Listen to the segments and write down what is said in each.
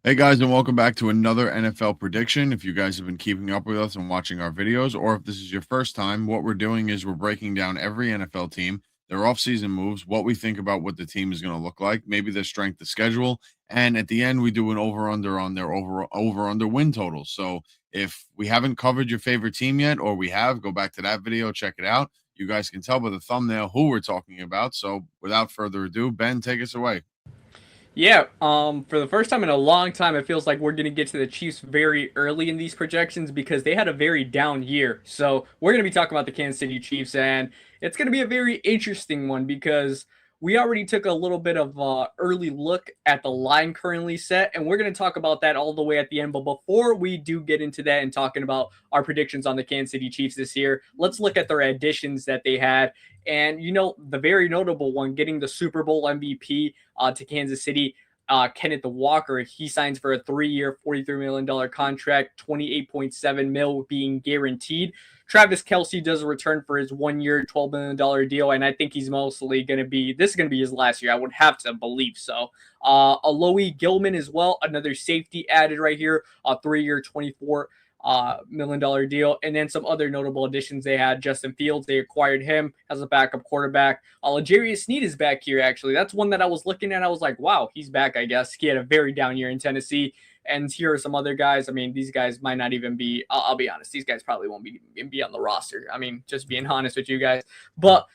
Hey guys, and welcome back to another NFL prediction. If you guys have been keeping up with us and watching our videos, or if this is your first time, what we're doing is we're breaking down every NFL team, their offseason moves, what we think about what the team is going to look like, maybe their strength of schedule, and at the end we do an over/under on their over/under win total. So if we haven't covered your favorite team yet, or we have, go back to that video, check it out. You guys can tell by the thumbnail who we're talking about. So without further ado, Ben, take us away. Yeah, for the first time in a long time, it feels like we're going to get to the Chiefs very early in these projections because they had a very down year. So we're going to be talking about the Kansas City Chiefs, and it's going to be a very interesting one because we already took a little bit of early look at the line currently set, and we're going to talk about that all the way at the end. But before we do get into that and talking about our predictions on the Kansas City Chiefs this year, let's look at their additions that they had. And, the very notable one, getting the Super Bowl MVP to Kansas City, Kenneth Walker. He signs for a 3-year, $43 million contract, 28.7 mil being guaranteed. Travis Kelce does a return for his 1-year, $12 million deal, and I think he's mostly going to be, this is going to be his last year. I would have to believe so. Alohi Gilman as well, another safety added right here, a 3-year, $24 million deal. And then some other notable additions they had. Justin Fields, they acquired him as a backup quarterback. L'Jarius Sneed is back here, actually. That's one that I was looking at. I was like, wow, he's back, I guess. He had a very down year in Tennessee. And here are some other guys. I mean, these guys might not even be, I'll be honest, these guys probably won't be on the roster. I mean, just being honest with you guys. But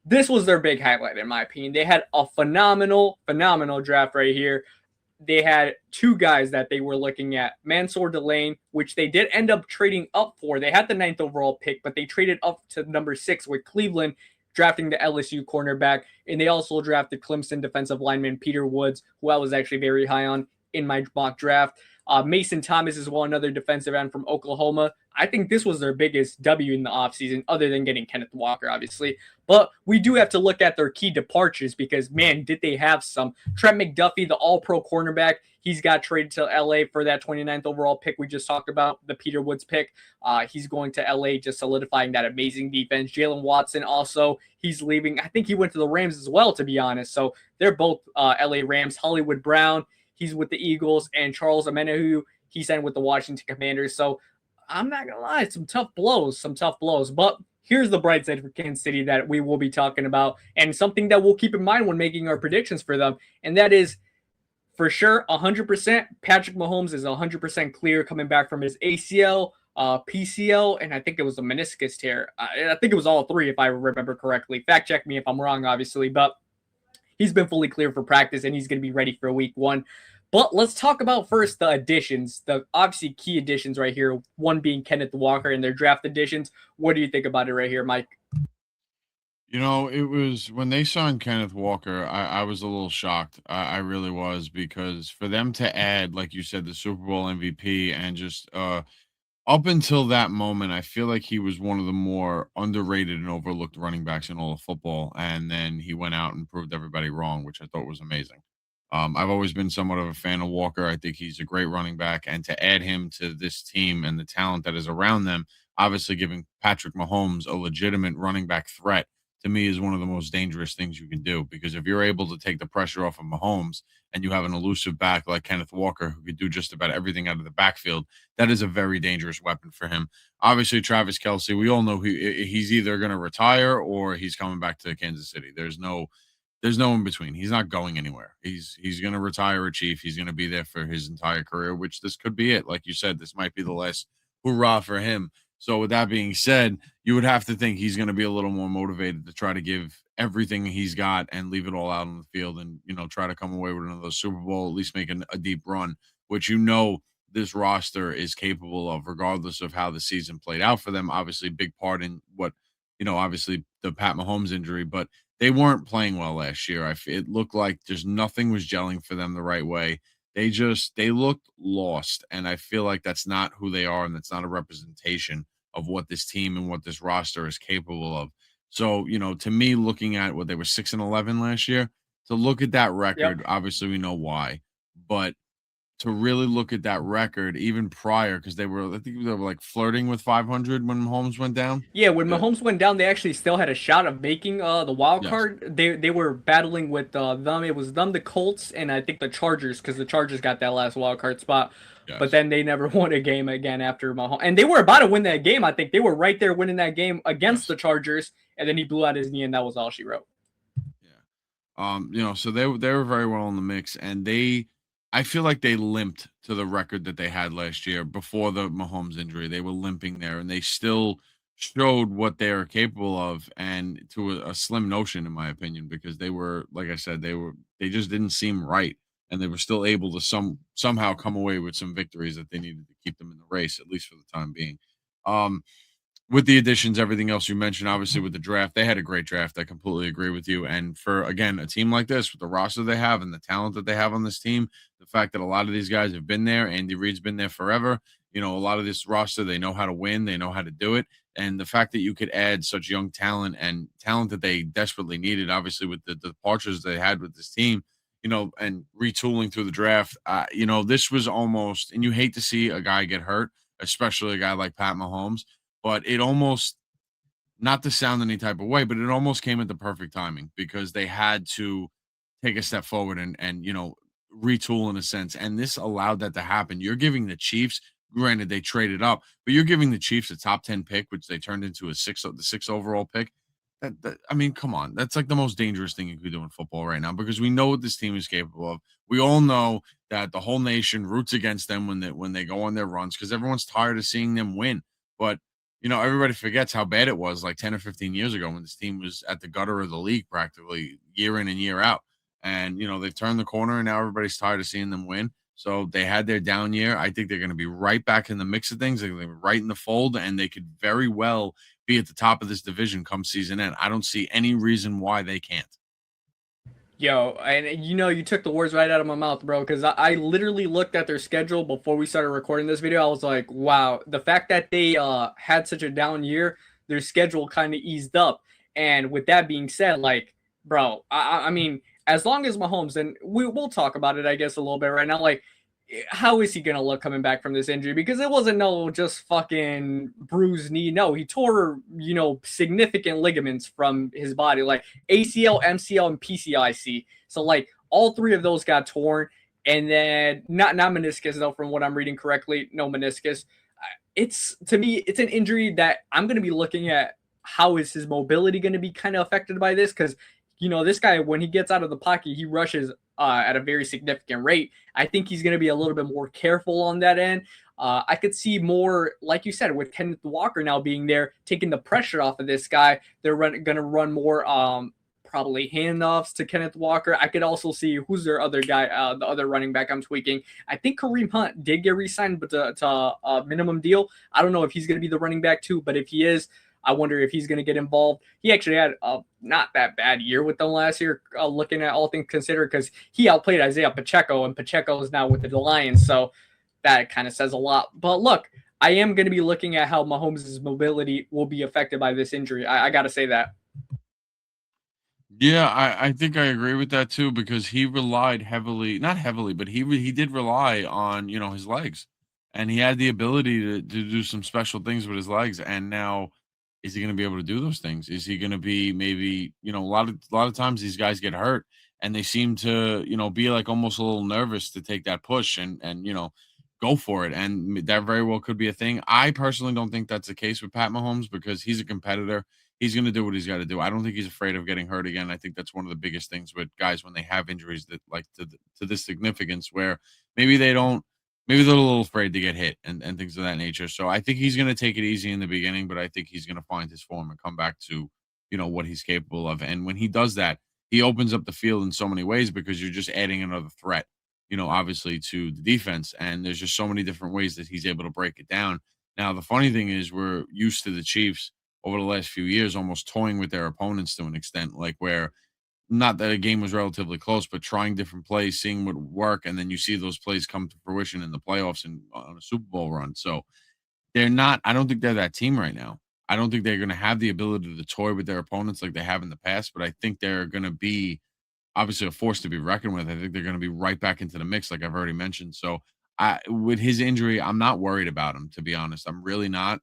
this was their big highlight, in my opinion. They had a phenomenal draft right here. They had two guys that they were looking at, Mansour Delane, which they did end up trading up for. They had the 9th overall pick, but they traded up to number 6 with Cleveland, drafting the LSU cornerback. And they also drafted Clemson defensive lineman Peter Woods, who I was actually very high on in my mock draft. Mason Thomas is well, another defensive end from Oklahoma. I think this was their biggest W in the offseason, other than getting Kenneth Walker, obviously. But we do have to look at their key departures because, man, did they have some. Trent McDuffie, the all-pro cornerback, he's got traded to LA for that 29th overall pick we just talked about, the Peter Woods pick. He's going to LA, just solidifying that amazing defense. Jalen Watson also, he's leaving. I think he went to the Rams as well, to be honest. So they're both LA Rams. Hollywood Brown, he's with the Eagles, and Charles Omenihu, he signed with the Washington Commanders. So I'm not going to lie, some tough blows. But here's the bright side for Kansas City that we will be talking about, and something that we'll keep in mind when making our predictions for them, and that is for sure 100%. Patrick Mahomes is 100% clear coming back from his ACL, PCL, and I think it was a meniscus tear. I think it was all three, if I remember correctly. Fact check me if I'm wrong, obviously, but he's been fully cleared for practice, and he's going to be ready for week 1. But let's talk about first the additions, the obviously key additions right here, one being Kenneth Walker and their draft additions. What do you think about it right here, Mike? It was when they signed Kenneth Walker, I was a little shocked. I really was because for them to add, like you said, the Super Bowl MVP and just up until that moment, I feel like he was one of the more underrated and overlooked running backs in all of football. And then he went out and proved everybody wrong, which I thought was amazing. I've always been somewhat of a fan of Walker. I think he's a great running back. And to add him to this team and the talent that is around them, obviously giving Patrick Mahomes a legitimate running back threat to me is one of the most dangerous things you can do because if you're able to take the pressure off of Mahomes and you have an elusive back like Kenneth Walker who could do just about everything out of the backfield, that is a very dangerous weapon for him. Obviously, Travis Kelsey, we all know he's either going to retire or he's coming back to Kansas City. There's no in between. He's not going anywhere. He's going to retire a Chief. He's going to be there for his entire career, which this could be it. Like you said, this might be the last hurrah for him. So with that being said, you would have to think he's going to be a little more motivated to try to give everything he's got and leave it all out on the field and try to come away with another Super Bowl, at least make a deep run, which this roster is capable of, regardless of how the season played out for them. Obviously, big part in what obviously the Pat Mahomes injury, but they weren't playing well last year. It looked like just nothing was gelling for them the right way. They looked lost, and I feel like that's not who they are, and that's not a representation of what this team and what this roster is capable of. So, to me, looking at what they were 6-11 last year, to look at that Yep. record, obviously we know why, but to really look at that record even prior because I think they were like flirting with 500 when Mahomes went down. Yeah, when Uh, Mahomes went down, they actually still had a shot of making the wild yes, card. They were battling with them. It was them, the Colts, and I think the Chargers, because the Chargers got that last wild card spot. But yes, then they never won a game again after Mahomes, and they were about to win that game. I think they were right there winning that game against yes, the Chargers, and then he blew out his knee, and that was all she wrote. yeah. So they were very well in the mix, and I feel like they limped to the record that they had last year before the Mahomes injury. They were limping there, and they still showed what they are capable of, and to a slim notion, in my opinion, because they were, like I said, they just didn't seem right, and they were still able to somehow come away with some victories that they needed to keep them in the race, at least for the time being. Um, with the additions, everything else you mentioned, obviously with the draft, they had a great draft. I completely agree with you. And for again, a team like this, with the roster they have and the talent that they have on this team, the fact that a lot of these guys have been there, Andy Reid's been there forever. A lot of this roster, they know how to win, they know how to do it. And the fact that you could add such young talent and talent that they desperately needed, obviously with the departures they had with this team, and retooling through the draft, this was almost, and you hate to see a guy get hurt, especially a guy like Pat Mahomes, but it almost, not to sound any type of way, but it almost came at the perfect timing because they had to take a step forward and retool in a sense. And this allowed that to happen. You're giving the Chiefs, granted they traded up, but you're giving the Chiefs a top 10 pick, which they turned into the sixth overall pick. I mean, come on. That's like the most dangerous thing you could do in football right now because we know what this team is capable of. We all know that the whole nation roots against them when they go on their runs because everyone's tired of seeing them win. But everybody forgets how bad it was like 10 or 15 years ago when this team was at the gutter of the league practically year in and year out. And, they've turned the corner and now everybody's tired of seeing them win. So they had their down year. I think they're going to be right back in the mix of things. They're going to be right in the fold, and they could very well be at the top of this division come season end. I don't see any reason why they can't. Yo, and you took the words right out of my mouth, bro, because I literally looked at their schedule before we started recording this video. I was like, wow, the fact that they had such a down year, their schedule kind of eased up. And with that being said, like, bro, I mean, as long as Mahomes, and we'll talk about it, I guess, a little bit right now, like, how is he gonna look coming back from this injury? Because it wasn't no just fucking bruised knee. No, he tore significant ligaments from his body, like ACL, MCL, and PCIC. So like all three of those got torn, and then not meniscus though, from what I'm reading correctly, no meniscus. It's, to me, it's an injury that I'm gonna be looking at. How is his mobility going to be kind of affected by this? Because this guy, when he gets out of the pocket, he rushes at a very significant rate. I think he's going to be a little bit more careful on that end. I could see more, like you said, with Kenneth Walker now being there, taking the pressure off of this guy. They're going to run more probably handoffs to Kenneth Walker. I could also see who's their other guy, the other running back I'm tweaking. I think Kareem Hunt did get re-signed, but to a minimum deal. I don't know if he's going to be the running back too, but if he is, I wonder if he's going to get involved. He actually had a not that bad year with them last year, looking at all things considered, because he outplayed Isaiah Pacheco, and Pacheco is now with the Lions. So that kind of says a lot. But look, I am going to be looking at how Mahomes' mobility will be affected by this injury. I got to say that. Yeah, I think I agree with that too because he relied heavily, not heavily, but he did rely on his legs, and he had the ability to do some special things with his legs. And now, is he going to be able to do those things? Is he going to be maybe a lot of times these guys get hurt and they seem to be like almost a little nervous to take that push and go for it, and that very well could be a thing. I personally don't think that's the case with Pat Mahomes because he's a competitor. He's going to do what he's got to do. I don't think he's afraid of getting hurt again. I think that's one of the biggest things with guys when they have injuries that like to this significance where maybe they don't, maybe they're a little afraid to get hit and things of that nature. So I think he's going to take it easy in the beginning, but I think he's going to find his form and come back to, what he's capable of. And when he does that, he opens up the field in so many ways because you're just adding another threat, obviously to the defense. And there's just so many different ways that he's able to break it down. Now, the funny thing is we're used to the Chiefs over the last few years almost toying with their opponents to an extent, like where not that a game was relatively close, but trying different plays, seeing what would work, and then you see those plays come to fruition in the playoffs and on a Super Bowl run. So they're not. I don't think they're that team right now. I don't think they're going to have the ability to toy with their opponents like they have in the past. But I think they're going to be obviously a force to be reckoned with. I think they're going to be right back into the mix, like I've already mentioned. So, with his injury, I'm not worried about him, to be honest. I'm really not,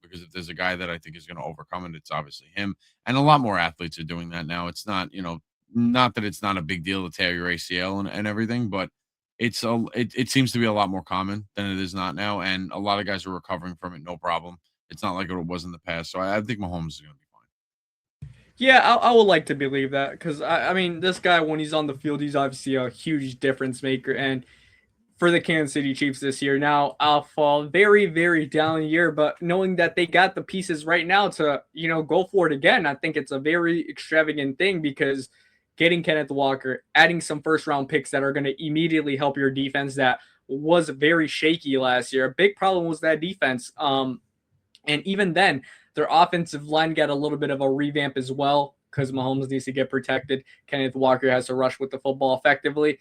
because if there's a guy that I think is going to overcome it, it's obviously him. And a lot more athletes are doing that now. It's not, not that it's not a big deal to tear your ACL and everything, but it seems to be a lot more common than it is not now. And a lot of guys are recovering from it, no problem. It's not like it was in the past. So I think Mahomes is going to be fine. Yeah, I would like to believe that because I mean, this guy when he's on the field, he's obviously a huge difference maker. And for the Kansas City Chiefs this year, now I'll fall very, very down year, but knowing that they got the pieces right now to go for it again, I think it's a very extravagant thing because getting Kenneth Walker, adding some first round picks that are going to immediately help your defense that was very shaky last year. A big problem was that defense. And even then, their offensive line got a little bit of a revamp as well because Mahomes needs to get protected. Kenneth Walker has to rush with the football effectively.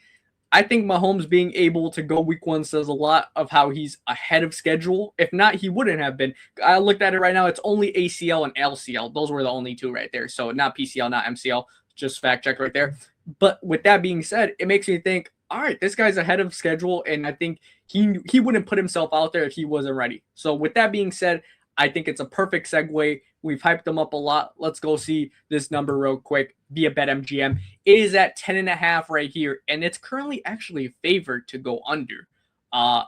I think Mahomes being able to go week one says a lot of how he's ahead of schedule. If not, he wouldn't have been. I looked at it right now. It's only ACL and LCL. Those were the only two right there. So not PCL, not MCL. Just fact check right there. But with that being said, it makes me think, all right, this guy's ahead of schedule. And I think he wouldn't put himself out there if he wasn't ready. So with that being said, I think it's a perfect segue. We've hyped them up a lot. Let's go see this number real quick via BetMGM. It is at 10.5 right here, and it's currently actually favored to go under.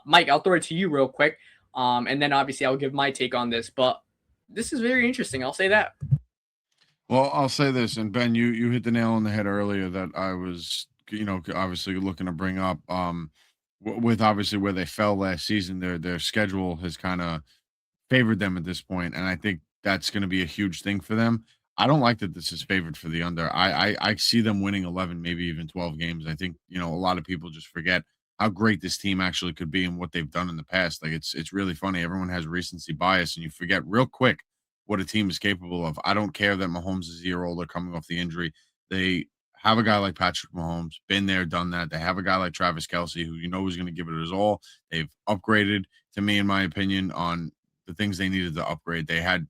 Mike, I'll throw it to you real quick, and then obviously I'll give my take on this. But this is very interesting. I'll say that. Well, I'll say this, and Ben, you hit the nail on the head earlier that I was, obviously looking to bring up. With obviously where they fell last season, their schedule has kind of favored them at this point, and I think that's going to be a huge thing for them. I don't like that this is favored for the under. I see them winning 11, maybe even 12 games. I think a lot of people just forget how great this team actually could be and what they've done in the past. Like it's really funny. Everyone has recency bias, and you forget real quick what a team is capable of. I don't care that Mahomes is a year older, coming off the injury. They have a guy like Patrick Mahomes, been there, done that. They have a guy like Travis Kelsey, who is going to give it his all. They've upgraded, to me, in my opinion, on the things they needed to upgrade. They had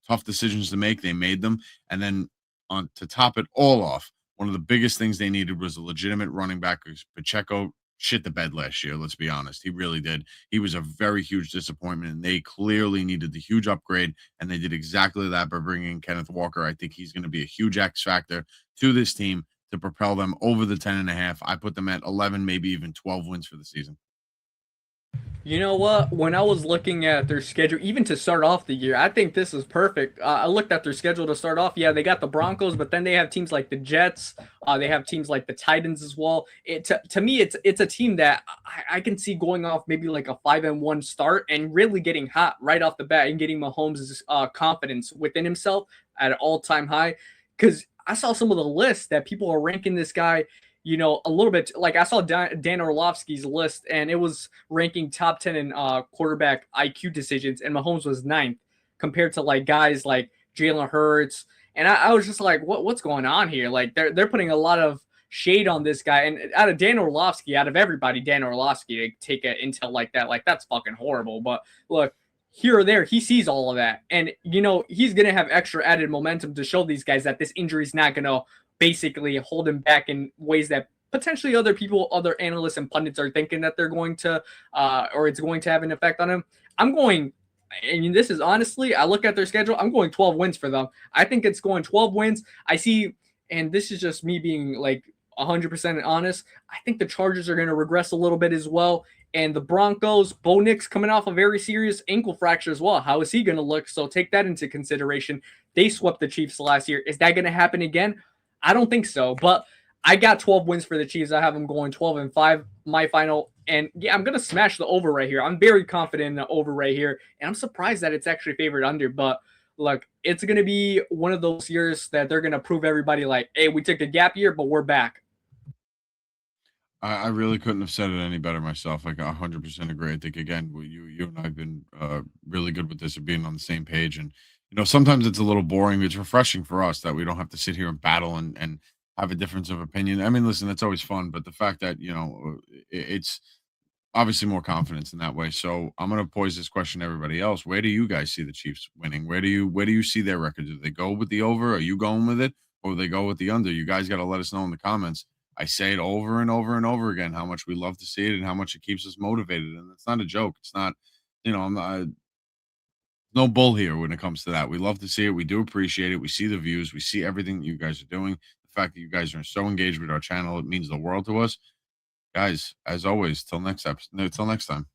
tough decisions to make. They made them. And then on to top it all off, one of the biggest things they needed was a legitimate running back because Pacheco shit the bed last year. Let's be honest. He really did. He was a very huge disappointment, and they clearly needed the huge upgrade, and they did exactly that by bringing in Kenneth Walker. I think he's going to be a huge X factor to this team to propel them over the 10.5. I put them at 11, maybe even 12 wins for the season. You know what? When I was looking at their schedule, even to start off the year, I think this is perfect. I looked at their schedule to start off. Yeah, they got the Broncos, but then they have teams like the Jets. They have teams like the Titans as well. To me, it's a team that I can see going off maybe like a 5-1 start and really getting hot right off the bat and getting Mahomes' confidence within himself at an all-time high. Because I saw some of the lists that people are ranking this guy a little bit like I saw Dan Orlovsky's list and it was ranking top 10 in quarterback IQ decisions, and Mahomes was ninth compared to like guys like Jalen Hurts. And I was just like, what's going on here? Like they're putting a lot of shade on this guy. And out of Dan Orlovsky, out of everybody, Dan Orlovsky to take an intel like that, like that's fucking horrible. But look, here or there, he sees all of that. And, he's going to have extra added momentum to show these guys that this injury is not going to basically hold him back in ways that potentially other analysts and pundits are thinking that they're going to, or it's going to have an effect on him. I'm going, and this is honestly, I look at their schedule, I'm going 12 wins for them. I think it's going 12 wins. I see, and this is just me being like 100% honest, I think the Chargers are going to regress a little bit as well. And the Broncos, Bo Nix coming off a very serious ankle fracture as well. How is he going to look? So take that into consideration. They swept the Chiefs last year. Is that going to happen again? I don't think so, but I got 12 wins for the Chiefs. I have them going 12-5, my final. And yeah, I'm going to smash the over right here. I'm very confident in the over right here. And I'm surprised that it's actually favored under. But look, it's going to be one of those years that they're going to prove everybody like, hey, we took a gap year, but we're back. I really couldn't have said it any better myself. Like 100% agree. I think again, you and I've been really good with this of being on the same page. And sometimes it's a little boring. It's refreshing for us that we don't have to sit here and battle and have a difference of opinion. I mean, listen, that's always fun, but the fact that it's obviously more confidence in that way. So I'm going to pose this question to everybody else. Where do you guys see the Chiefs winning? Where do you see their record? Do they go with the over? Are you going with it? or they go with the under. You guys got to let us know in the comments. I say it over and over and over again how much we love to see it and how much it keeps us motivated. And it's not a joke. It's not, I'm not, no bull here when it comes to that. We love to see it. We do appreciate it. We see the views. We see everything that you guys are doing. The fact that you guys are so engaged with our channel, it means the world to us. Guys, as always, till next episode. No, till next time.